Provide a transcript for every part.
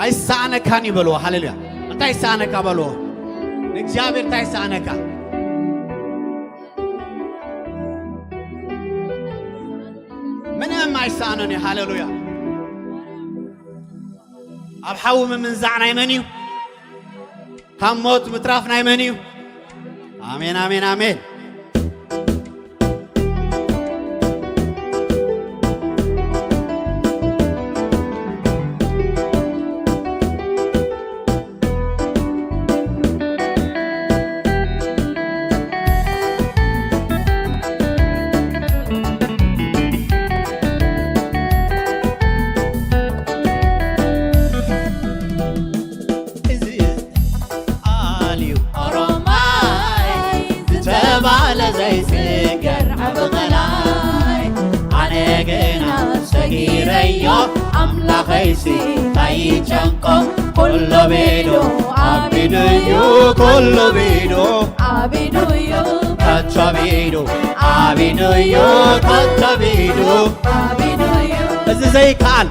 አይሳነካን ይበሉ ሃሌሉያ እንታይ ሳነካ በሉ እግዚአብሔር ታይሳነካ ምንም አይሳነን ሃሌሉያ ኣብ ሓው ምንዛዕና ይመንዩ ካብ ሞት ምትራፍና ይመንዩ አሜን አሜን አሜን أملاخيسي تايچنقو كله بيدو عبيدو كله بيدو عبيدو كاتشا بيدو عبيدو كاتشا بيدو عبيدو زي كان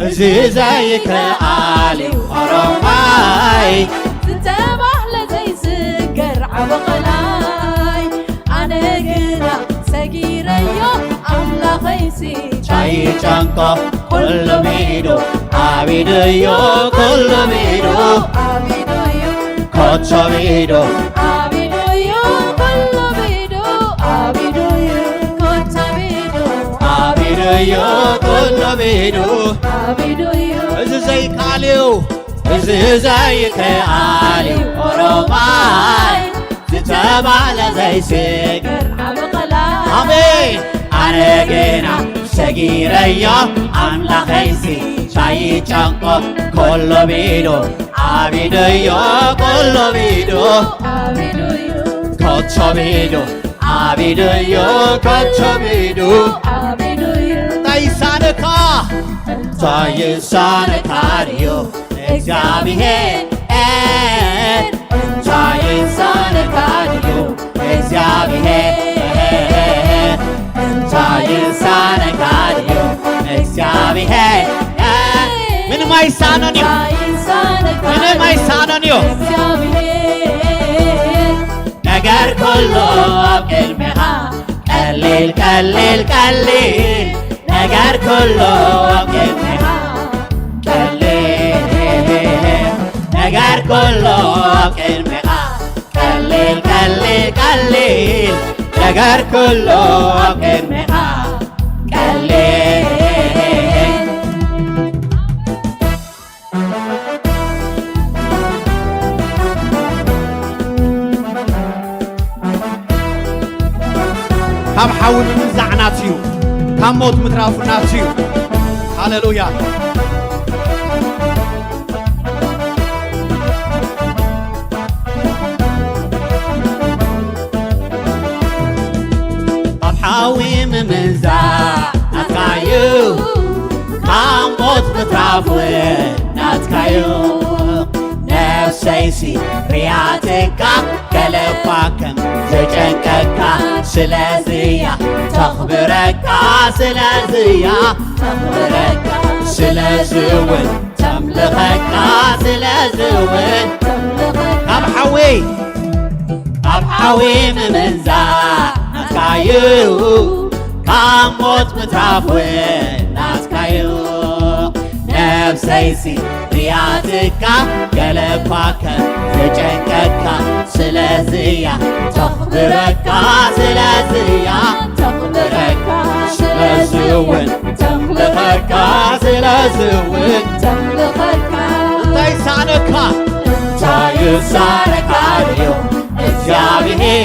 زي كالي أروماي تتابع لزي سكر عبقلاي أنا قنا سقيريو أملاخيسي تايچنقو كله بيدو عبيدو كله بيدو عبيدو كاتشا بيدو عبيدو كله بيدو عبيدو كاتشا بيدو عبيدو كله بيدو عبيدو زي كاليو زي كاليو أروماي تتابع لزي سكر عبقلاي آمين أنا جينا سجيريا أملاخيسي تايچنقو كله بيدو عبيدو كله بيدو عبيدو كاتشا بيدو عبيدو كاتشا بيدو عبيدو تايسانكا تايسانكاريو እግዚአብሔር ታይሳነካሪዮ እግዚአብሔር ታይሳነካሪዮ እግዚአብሔር ምንም አይሳነንዮ ምንም አይሳነንዮ ነገር ሁሉ አብቅልሜኻ ቀሊል ቀሊል ቀሊል ነገር ሁሉ አብቅልሜኻ ነገር ኩሉ ቅድሜኻ ቀሊል ቀሊል ቀሊል ነገር ኩሉ ቅድሜኻ ቀሊል ካብ ሓዊ ምንዛዕናት እዩ ካብ ሞት ምትራፉናት እዩ ሃሌሉያ حاوي ممنزع نتكايو كاموت بترافوي نتكايو نفسيسي رياتكا كلفاكم زجنككا سلازيا تخبركا سلازيا تخبركا سلازوين تملخكا سلازوين تملخكا أبحوي ممنزع نتكايو كاموت مترافوين نتكايو نفسيسي رياتكا قلباكا زجنككا سلازيا تخبركا سلازيا تخبركا سلازوين تملخكا سلازوين تملخكا تايسانكا تايسانكا اليوم እግዚአብሔር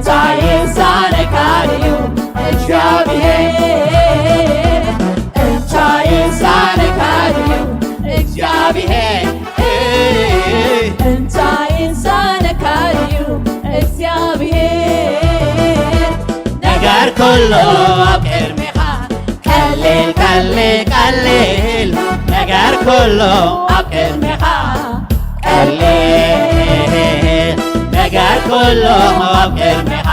ታይሳነካሪዮ እግዚአብሔር ታይሳነካሪዮ እግዚአብሔር ታይሳነካሪዮ እግዚአብሔር ነገር ኩሉ ቅድሜኻ ቀሊል ቀሊል ቀሊል ነገር ኩሉ ቅድሜኻ ቀሊል ነገር ኩሉ ቅድሜኻ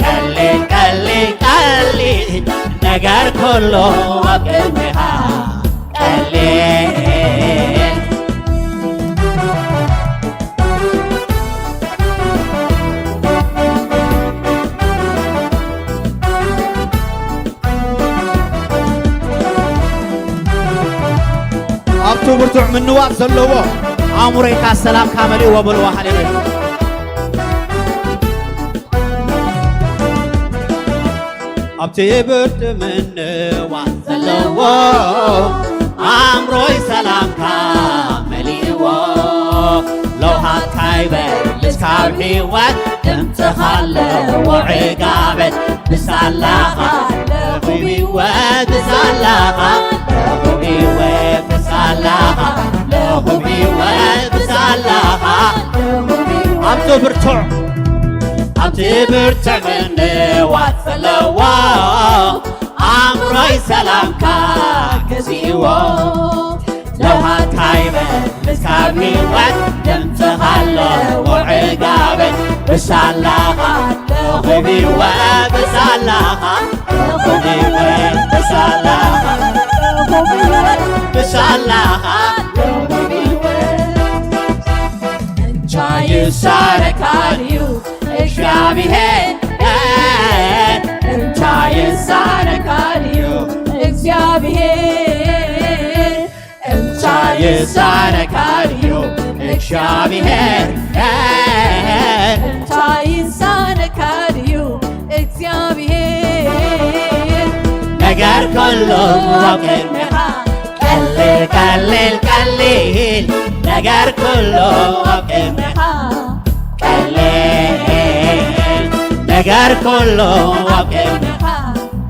ቀሊል ቀሊል ቀሊል ነገር ኩሉ ቅድሜኻ ቀሊል ቀሊል ኣብቱ ብርቱዕ ምንዋቕ ዘለዎ ኣእሙሮይካ ሰላም ካመልእ ወበልዋ ሃሌሉያ ኣብቲ ብርቱዕ ምንዋቕ ዘለዎ ኣእምሮይ ሰላምካ መሊእዎ ለውሃትካ ይበልስ ካብ ሕይወት ድምፅኻ ኣለዎ ዕጋበት ብሳላኻ ለኹም ሕይወት ብሳላኻ ለኹም ሕይወት ብሳላኻ ለኹም ሕይወት ብሳላኻ ኣብቲ ብርቱዕ ኣብቲ ብርቱዕ ምንዋፅ ዘለዎ ኣእምሮይ ሰላምካ ገዚእዎ ለውሃትካ ይበልስ ካብ ሕይወት ድምፅኻ ኣለዎ ዕጋበት ብሳላኻ ለኹም ሕይወት ብሳላኻ ለኹም ሕይወት ብሳላኻ ለኹም ሕይወት ብሳላኻ ለኹም ሕይወት እንቻ ይሳረካል እዩ እግዚአብሔር እንቻ ይሳረካል እዩ እግዚአብሔር እንቻ ይሳረካል እዩ እግዚአብሔር እንቻ ይሳረካል እዩ እግዚአብሔር ነገር ኩሉ ኣብ ቅድሚኻ ቀሊል ቀሊል ቀሊል ነገር ኩሉ ኣብ ቅድሚኻ ቀሊል ነገር ኩሉ ኣብ ቅድሚኻ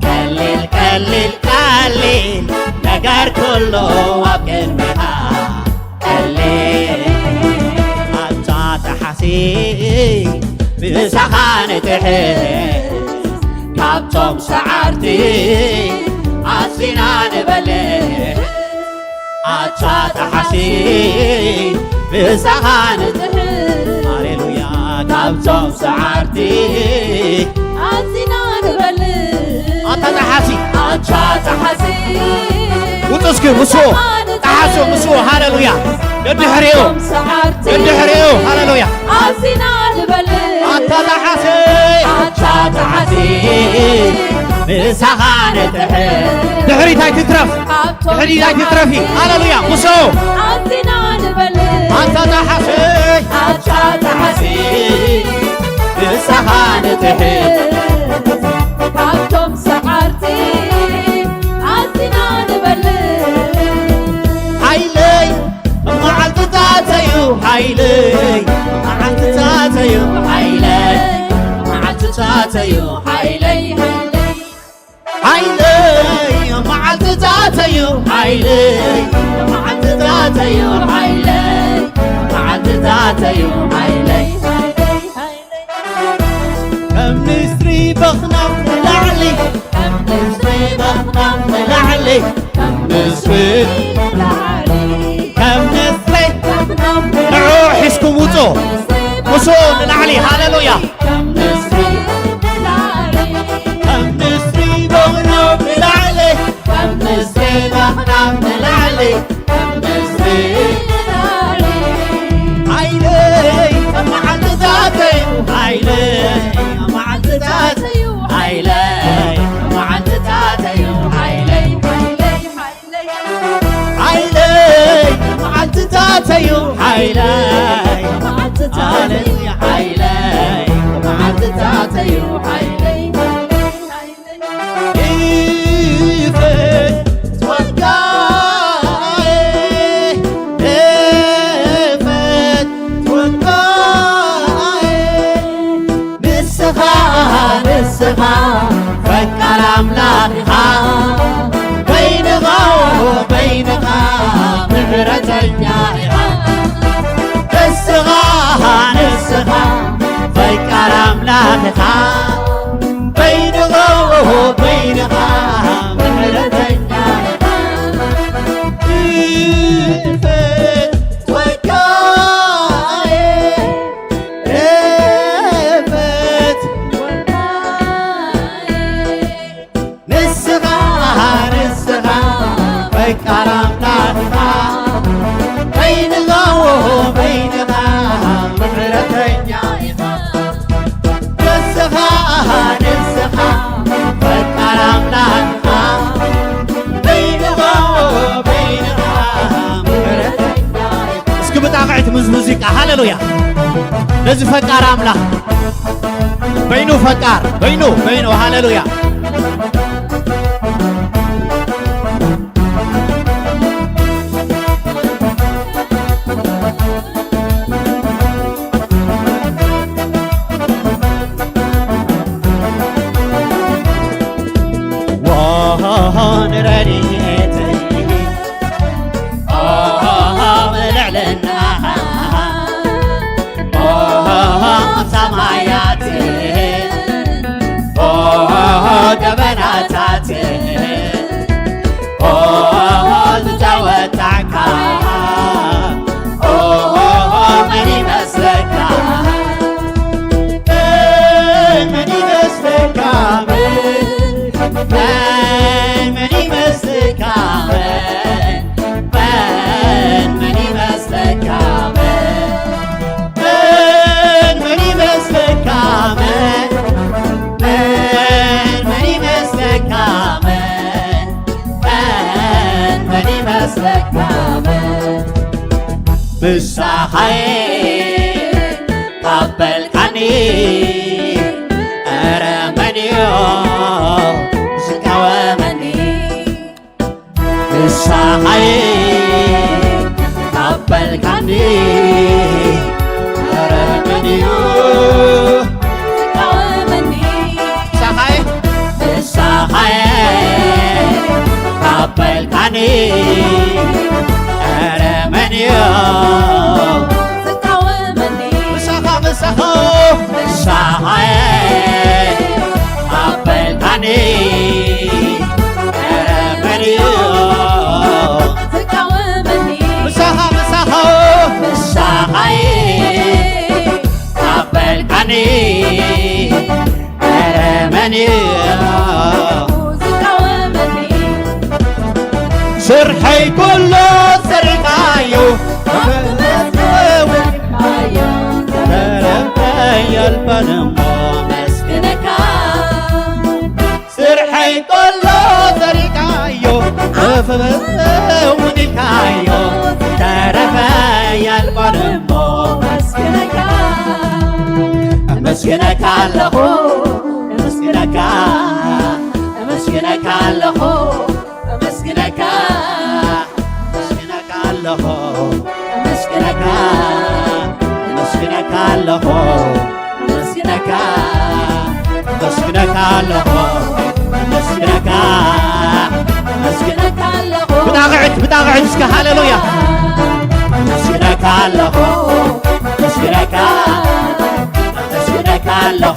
ቀሊል ቀሊል ቀሊል ነገር ኩሉ ኣብ ቅድሚኻ ቀሊል ኣንታ ተሓሲ ብሳኻ ንትሕዝ ካብቶም ሰዓርቲ ኣሲና ንበልዕ ኣንታ ተሓሲ ብሳኻ ንትሕዝ ሃሌሉያ ካብቶም ሰዓርቲ ኣሲና ንበልዕ ኣንታ ተሓሲ ኣንታ ተሓሲ ውጡስኪ ምስዎ ተሓሱ ምስዎ ሃሌሉያ ደድሕሪኡ ደድሕሪኡ ሃሌሉያ ኣዚና ንበልዕ ኣንታ ተሓሲ ኣንታ ተሓሲ ብሳኻ ንትሕዝ ድሕሪት ኣይትትረፍ ድሕሪት ኣይትትረፊ ሃሌሉያ ምስዎ ኣዚና ንበልዕ ኣንታ ተሓሲ ኣንታ ተሓሲ ብሳኻ ንትሕዝ ካብቶም ሰዓርቲ ኣዚና ንበልዕ ሃይለይ መዓልትታተዩ ሃይለይ መዓልትታተዩ ሓይለይ መዓልትታተዩ ሓይለይ ሃይለይ መዓልትታተዩ ሓይለይ መዓልትታተዩ ሓይለይ መዓልትታተዩ ሓይለይ ከም ንስሪ በኽናፍ ንላዕሊ ከም ንስሪ በኽናፍ ንላዕሊ ከም ንስሪ ከም ንስሪ ንዑ ሒዝኩም ውፁ ምስዎ ንላዕሊ ሃሌሉያ ከም ንስሪ ከም ንስሪ በኽናፍ ንላዕሊ ከም ንስሪ በኽናፍ ንላዕሊ ከም ንስሪ ሃይለይ መዓልትታተዩ ሃይለይ መዓልትታተዩ ሓይለይ መዓልትታተዩ ሓይለይ ሃይለይ መዓልትታተዩ ሃይለይ ሃሌሉያ ሓይለይ መዓልትታተዩ ሓይለይ ይፍት ወጋዬ ይፍት ወጋዬ ንስኻ ንስኻ ፈቃር ኣምላኽኻ በይንኻ በይንኻ ምሕረተኛ ኢኻ ንስኻ ንስኻ ፈቃር ኣምላኽኻ በይንኻ በይንኻ ምሕረተኛ ኢኻ ይፍት ወጋዬ ይፍት ንስኻ ንስኻ ፈቃር ኣምላኽኻ ሃሌሉያ ነዚ ፈቃር አምላክ በይኑ ፈቃር በይኑ ሃሌሉያ ብሳኻዬ ካበልካኒ ኧረ መንዮ ዝቃወመኒ ብሳኻዬ ካበልካኒ ኧረ መንዮ ዝቃወመኒ ብሳኻዬ ካበልካኒ ስርሐይ ኩሉ ሰሪቃዩ يلبنم مسكنك سرحي كله طريقايو فبوني كايو ترفا يلبنم مسكنك مسكنك الله مسكنك مسكنك الله مسكنك مسكنك الله مسكنك مسكنك الله مسكنك مسكنك الله مسكنك مسكنك الله بتاقعد اسك هاليلويا مسكنك الله مسكنك مسكنك الله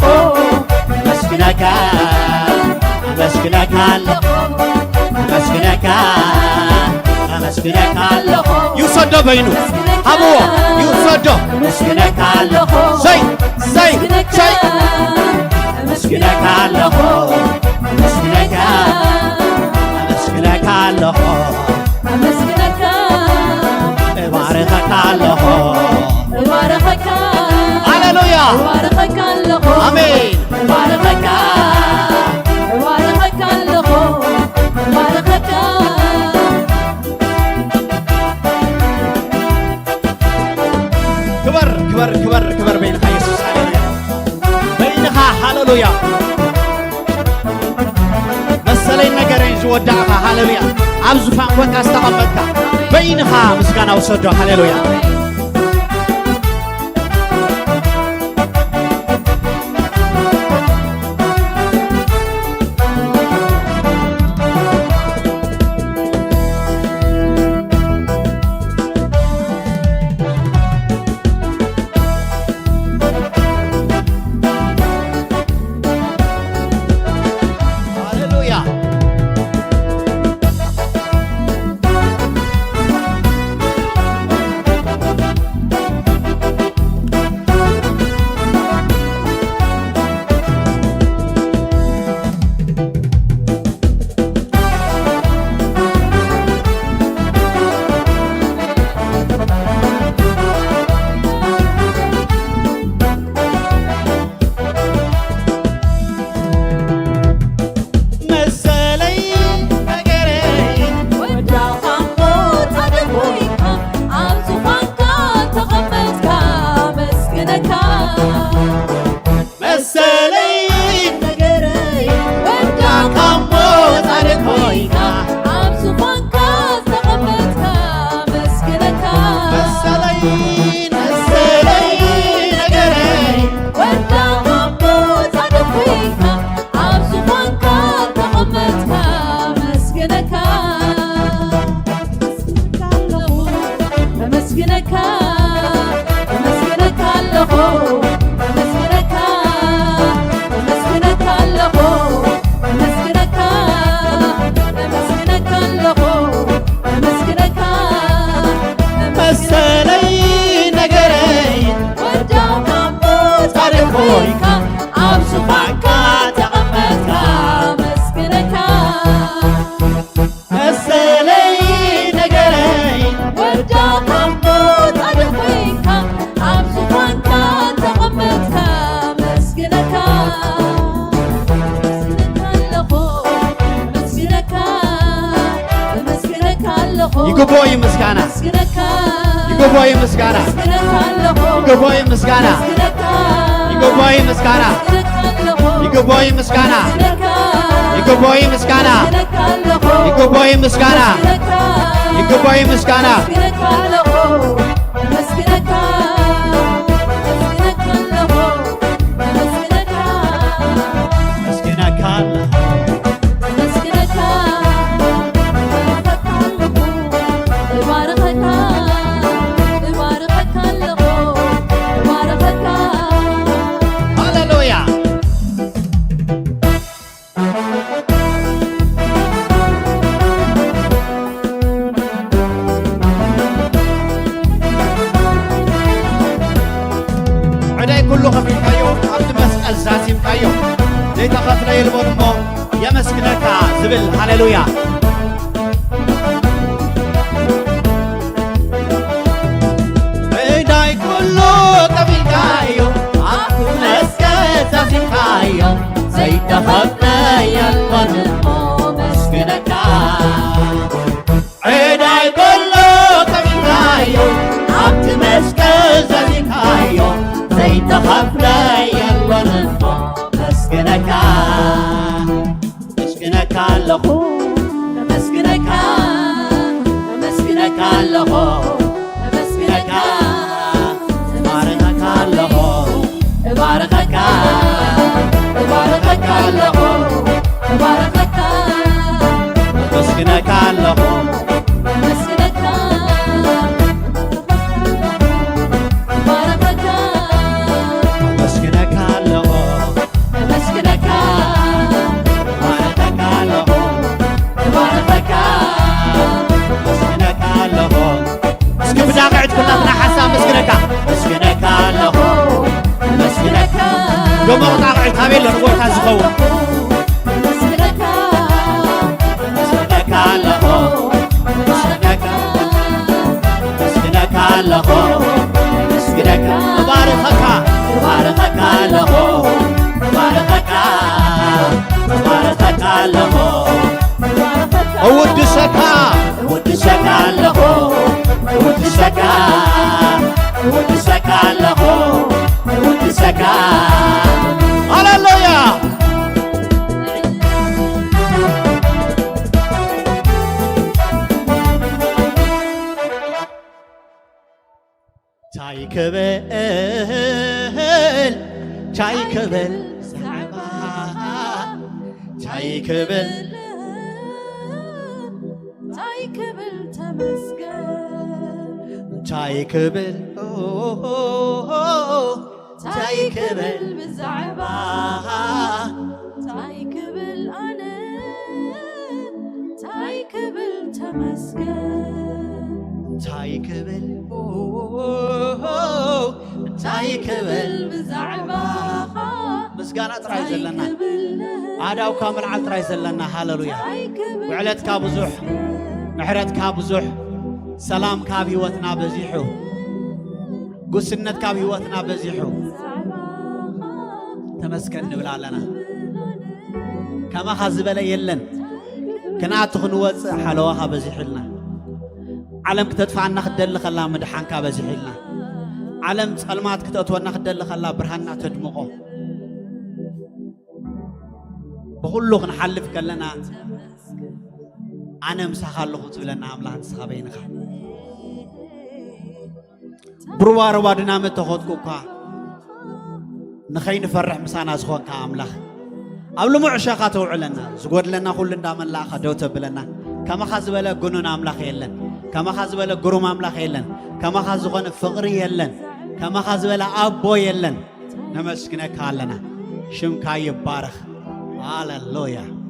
مسكنك مسكنك الله مسكنك مسكنك الله يوسد بينو أبو يوسد مسكنك الله زي مسكنك الله مسكنك مسكنك الله مسكنك باركك الله باركك هاليلويا باركك الله آمين باركك باركك الله باركك كبر بينك يسوع هاليلويا بينك هاليلويا مسلي نجارين زودعك هاليلويا عبزفان وك استقبلك بينك مسكنا وصدق هاليلويا يقبوي مسكانا يقبوي مسكانا يقبوي مسكانا يقبوي مسكانا يقبوي مسكانا يقبوي مسكانا يقبوي مسكانا يقبوي مسكانا كله خفيف كايو عبد مسأل زازيم كايو ليتا خفنا يلبون مو يمسكنك زبل هاليلويا بيداي كله خفيف كايو عبد مسأل زازيم كايو زيتا خفنا يلبون مو مسكنك بيداي كله خفيف كايو عبد مسأل زازيم كايو زيتخفنا يلا نطفى مسكنك مسكنك اللخو مسكنك مسكنك اللخو مسكنك باركك اللخو باركك باركك اللخو باركك مسكنك اللخو يوم أقطع عتابين لنقول كازخو مسكنك مسكنك لهو مسكنك مسكنك لهو مسكنك مباركك مباركك لهو مباركك مباركك لهو ودسك ودسك لهو ودسك ودسك لهو ودسك هاليلويا شاي كبل شاي كبل شاي كبل شاي كبل تمسكن شاي كبل شاي كبل بزعبا شاي كبل أنا شاي كبل تمسكن شاي كبل شاي كبل بزعبا مسكانة تراي زلنا عداو كامل على تراي زلنا هاللويا وعلتك بزح محرتك بزح سلام كابي وتنا بزيحو قسنت كابي وتنا بزيحو تمسكن نبلا لنا كما خزبل يلن كنا تخنوت حلوها بزيحلنا علم كتدفعنا خدل خلا مدحان كابزيحلنا علم سلمات كتتونا خدل خلا برهنا تدمقو بقولو نحلف كلنا أنا مسخالو خذلنا عملان سخابينك بروار وادنا متخذ كوكا نخين فرح مسانا زخوان كامله قبل معشاقات وعلنا زود لنا كل دام الله خدوت بلنا كما خزبلا جنون أملاخ يلن كما خزبلا جروم أملاخ يلن كما خزغن فقري يلن كما خزبلا أبو يلن نمسكنا كالنا شم كاي بارخ هاللويا